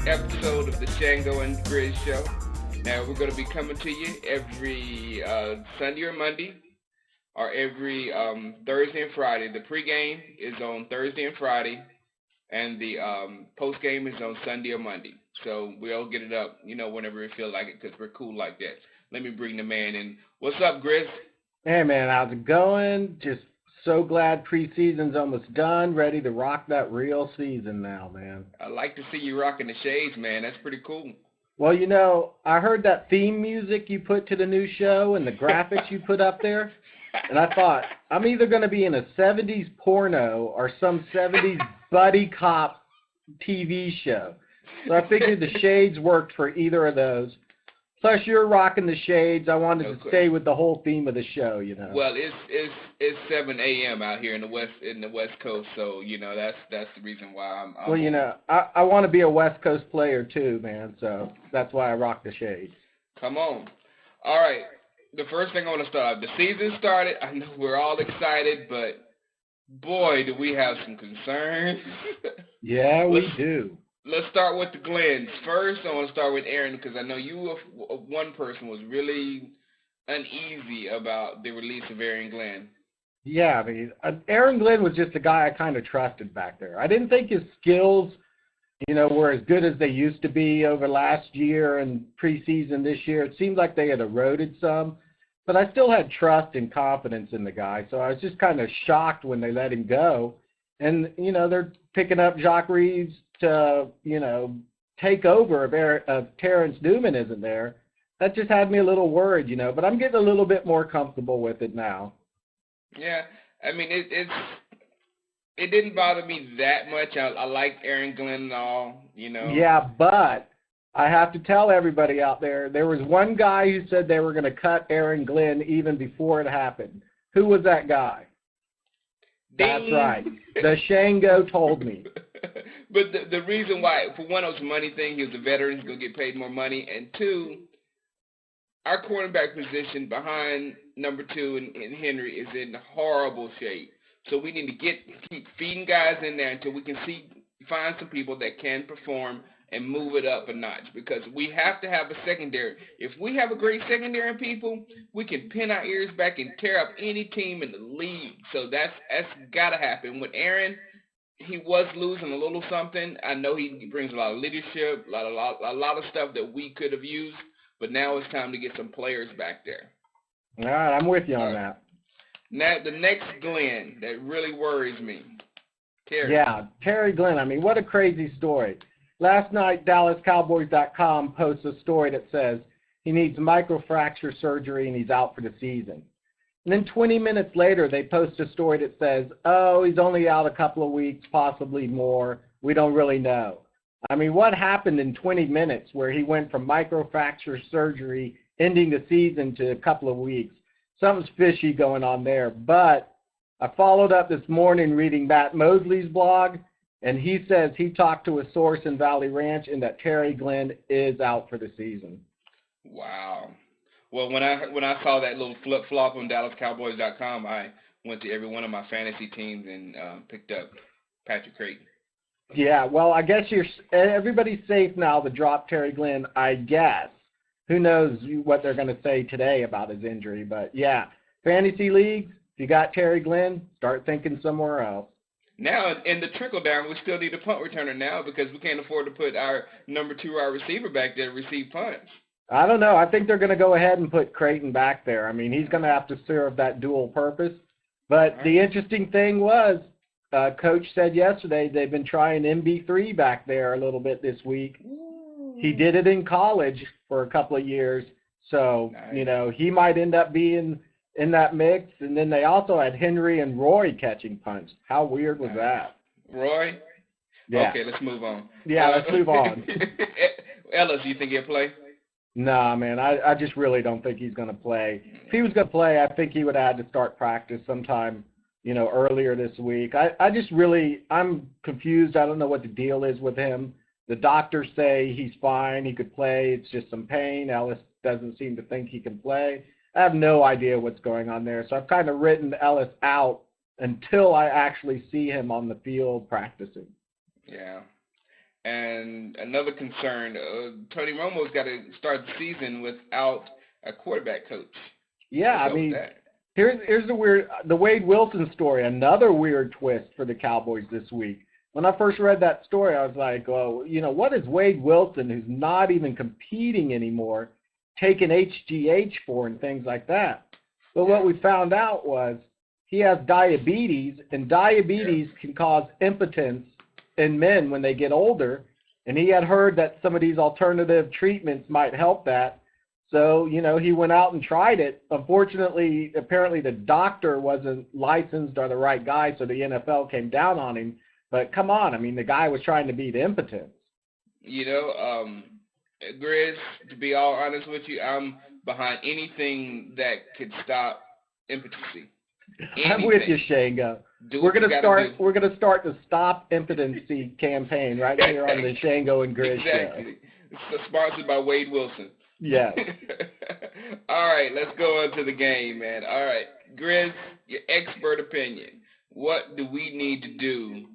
episode of the Shango and Grizz show. Now we're going to be coming to you every Sunday or Monday, or every Thursday and Friday. The pregame is on Thursday and Friday, and the postgame is on Sunday or Monday. So we'll get it up, whenever we feel like it, because we're cool like that. Let me bring the man in. What's up, Grizz? Hey, man, how's it going? Just so glad preseason's almost done, ready to rock that real season now, man. I like to see you rocking the shades, man. That's pretty cool. Well, I heard that theme music you put to the new show and the graphics you put up there, and I thought, I'm either going to be in a 70s porno or some 70s buddy cop TV show. So I figured the shades worked for either of those. Plus, you're rocking the shades. I wanted to stay with the whole theme of the show, Well, it's 7 a.m. out here in the West Coast, so that's the reason why I'm well, I want to be a West Coast player too, man. So that's why I rock the shades. Come on. All right. The first thing I want to start off, the season started. I know we're all excited, but boy, do we have some concerns. Yeah, we do. Let's start with the Glens. First, I want to start with Aaron because I know one person was really uneasy about the release of Aaron Glenn. Yeah, I mean, Aaron Glenn was just a guy I kind of trusted back there. I didn't think his skills, were as good as they used to be over last year and preseason this year. It seemed like they had eroded some, but I still had trust and confidence in the guy. So I was just kind of shocked when they let him go. And, they're picking up Jacques Reeves to, take over if Terrence Newman isn't there. That just had me a little worried, but I'm getting a little bit more comfortable with it now. Yeah, I mean, it didn't bother me that much. I like Aaron Glenn and all, Yeah, but I have to tell everybody out there was one guy who said they were going to cut Aaron Glenn even before it happened. Who was that guy? Ding. That's right. The Shango told me. But the reason why, for one, it was a money thing. He was a veteran. He's going to get paid more money. And two, our cornerback position behind number 2 and Henry is in horrible shape. So we need to keep feeding guys in there until we can find some people that can perform and move it up a notch, because we have to have a secondary. If we have a great secondary people, we can pin our ears back and tear up any team in the league. So that's got to happen. With Aaron, he was losing a little something. I know he brings a lot of leadership, a lot of stuff that we could have used, but now it's time to get some players back there. All right, I'm with you on that. Now, the next Glenn that really worries me, Terry. Yeah, Terry Glenn. I mean, what a crazy story. Last night, DallasCowboys.com posts a story that says he needs microfracture surgery and he's out for the season. And then 20 minutes later, they post a story that says, he's only out a couple of weeks, possibly more. We don't really know. I mean, what happened in 20 minutes where he went from microfracture surgery ending the season to a couple of weeks? Something's fishy going on there. But I followed up this morning reading Matt Mosley's blog, and he says he talked to a source in Valley Ranch and that Terry Glenn is out for the season. Wow. Well, when I saw that little flip-flop on DallasCowboys.com, I went to every one of my fantasy teams and picked up Patrick Creighton. Yeah, well, I guess everybody's safe now to drop Terry Glenn, I guess. Who knows what they're going to say today about his injury. But, yeah, fantasy leagues, if you got Terry Glenn, start thinking somewhere else. Now, in the trickle-down, we still need a punt returner now because we can't afford to put our number 2 wide receiver back there to receive punts. I don't know. I think they're going to go ahead and put Creighton back there. I mean, he's going to have to serve that dual purpose. But the interesting thing was, Coach said yesterday they've been trying MB3 back there a little bit this week. Ooh. He did it in college for a couple of years. So, nice. He might end up being in that mix. And then they also had Henry and Roy catching punts. How weird was that? Roy? Yeah. Okay, let's move on. Yeah, let's move on. Ellis, you think he'll play? Nah, man, I just really don't think he's going to play. If he was going to play, I think he would have had to start practice sometime, earlier this week. I'm confused. I don't know what the deal is with him. The doctors say he's fine. He could play. It's just some pain. Ellis doesn't seem to think he can play. I have no idea what's going on there. So I've kind of written Ellis out until I actually see him on the field practicing. Yeah. And another concern, Tony Romo's got to start the season without a quarterback coach. Yeah, I mean, here's the Wade Wilson story, another weird twist for the Cowboys this week. When I first read that story, I was like, well, what is Wade Wilson, who's not even competing anymore, taking HGH for and things like that? But what we found out was he has diabetes, and diabetes can cause impotence in men when they get older, and he had heard that some of these alternative treatments might help that. So, he went out and tried it. Unfortunately, apparently the doctor wasn't licensed or the right guy, so the NFL came down on him. But come on, I mean, the guy was trying to beat impotence. Grizz, to be all honest with you, I'm behind anything that could stop impotency. Anything. I'm with you, Shango. We're gonna start the Stop Impotency campaign right here on the Shango and Grizz show. It's sponsored by Wade Wilson. Yes. All right, let's go on to the game, man. All right, Grizz, your expert opinion. What do we need to do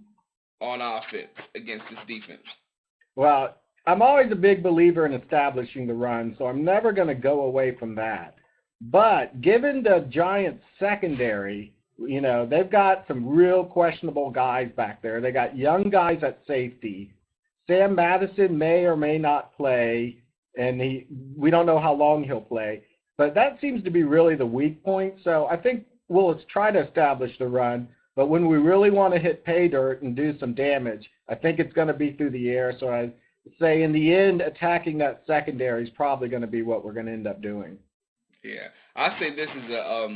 on offense against this defense? Well, I'm always a big believer in establishing the run, so I'm never going to go away from that. But given the Giants secondary, they've got some real questionable guys back there. They got young guys at safety. Sam Madison may or may not play, and we don't know how long he'll play. But that seems to be really the weak point. So I think we'll try to establish the run. But when we really want to hit pay dirt and do some damage, I think it's going to be through the air. So I say in the end, attacking that secondary is probably going to be what we're going to end up doing. Yeah, I say this is a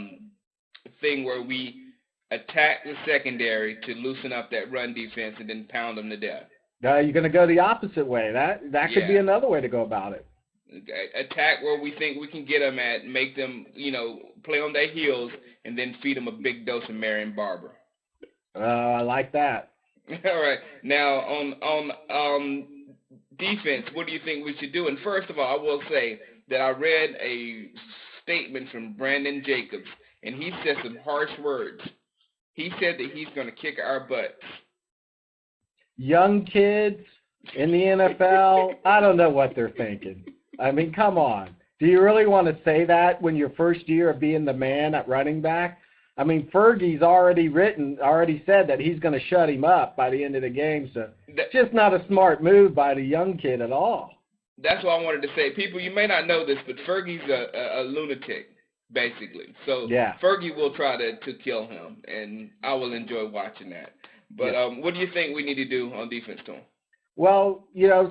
thing where we attack the secondary to loosen up that run defense and then pound them to death. You're going to go the opposite way. That could be another way to go about it. Attack where we think we can get them at, make them, play on their heels, and then feed them a big dose of Marion Barber. I like that. All right. Now, on defense, what do you think we should do? And first of all, I will say that I read a statement from Brandon Jacobs, and he said some harsh words. He said that he's going to kick our butts. Young kids in the NFL, I don't know what they're thinking. I mean, come on. Do you really want to say that when your first year of being the man at running back? I mean, Fergie's already said that he's going to shut him up by the end of the game, so it's just not a smart move by the young kid at all. That's what I wanted to say. People, you may not know this, but Fergie's a lunatic, basically. So yeah. Fergie will try to kill him, and I will enjoy watching that. But what do you think we need to do on defense to him? Well,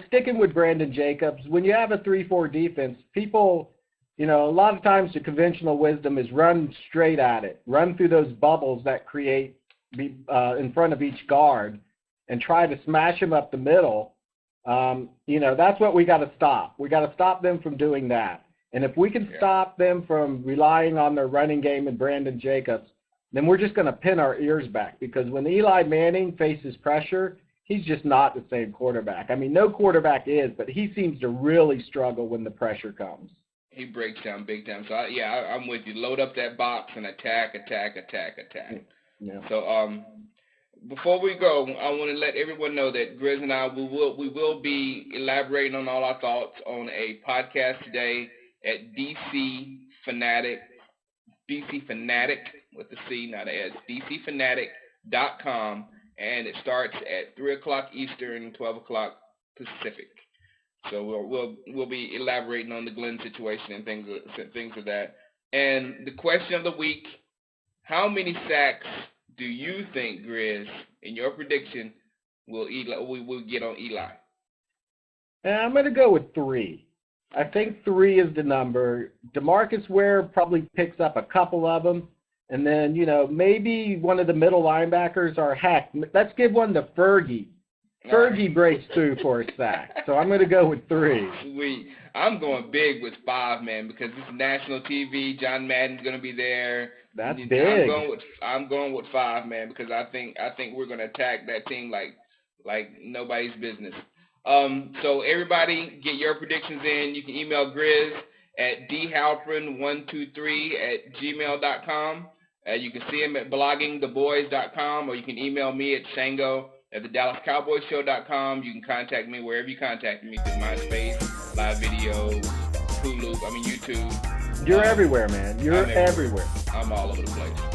sticking with Brandon Jacobs, when you have a 3-4 defense, people, a lot of times the conventional wisdom is run straight at it, run through those bubbles that create in front of each guard and try to smash them up the middle. That's what we got to stop. We got to stop them from doing that. And if we can stop them from relying on their running game and Brandon Jacobs, then we're just going to pin our ears back, because when Eli Manning faces pressure, he's just not the same quarterback. I mean, no quarterback is, but he seems to really struggle when the pressure comes. He breaks down big time. So, I'm with you. Load up that box and attack. Yeah. So, before we go, I want to let everyone know that Grizz and I, we will be elaborating on all our thoughts on a podcast today at DC Fanatic with the C, not a S, DCFanatic.com, and it starts at 3 o'clock Eastern, 12 o'clock Pacific. So we'll be elaborating on the Glenn situation and things of that. And the question of the week: how many sacks do you think, Grizz, in your prediction, we will get on Eli? I'm going to go with 3. I think 3 is the number. DeMarcus Ware probably picks up a couple of them. And then, maybe one of the middle linebackers, or heck, let's give one to Fergie. Fergie breaks through for a sack. So I'm going to go with 3. Sweet. I'm going big with 5, man, because this is national TV. John Madden's going to be there. That's big. I'm going with 5, man, because I think we're going to attack that team like nobody's business. So everybody, get your predictions in. You can email Grizz at dhalprin123@gmail.com. You can see him at bloggingtheboys.com, or you can email me at Shango at the DallasCowboysShow.com. You can contact me wherever you contact me through MySpace, live video, Hulu, YouTube. You're everywhere, man. You're everywhere. I'm all over the place.